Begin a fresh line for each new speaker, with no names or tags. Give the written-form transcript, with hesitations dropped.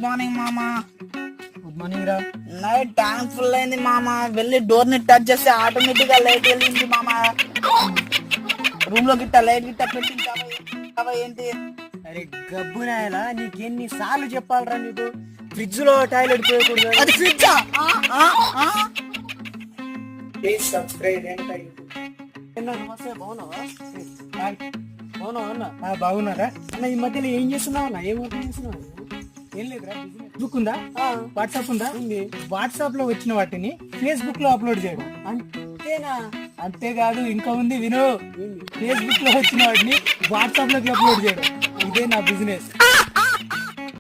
Good morning మామా.
Good morning రా.
Night tank full అయింది మామా. వెళ్ళి డోర్ ని టచ్ చేస్తే ఆటోమేటిక్ గా లైట్ వెళ్ళింది మామా. రూమ్ లో గిట్ట లైట్ గిట్ట పెట్టించావా ఏంటి?
అరే గబ్బునాయలా, నీకెన్ని సార్లు చెప్పాలరా నీకు ఫ్రిడ్జ్ లో టాయిలెట్ పోయకూడదు.
అది ఫ్రిడ్జా?
Please subscribe. నమస్తే, బాగున్నావా? బాగున్నావా అన్న? బాగున్నారా అన్న? ఈ మధ్యలో ఏం చేస్తున్నావు అన్న? ఏం వర్క్ చేస్తున్నావు? ఏం లేదురా, ఫేస్బుక్ ఉందా? వాట్సాప్ ఉందా? వాట్సాప్ లో వచ్చిన వాటిని ఫేస్బుక్ లో అప్లోడ్ చేయడం అంతేనా? అంతేకాదు, ఇంకా ఉంది విను. ఫేస్బుక్ లో వచ్చిన వాటిని వాట్సాప్ లోకి అప్లోడ్ చేయడం. ఇదే నా బిజినెస్.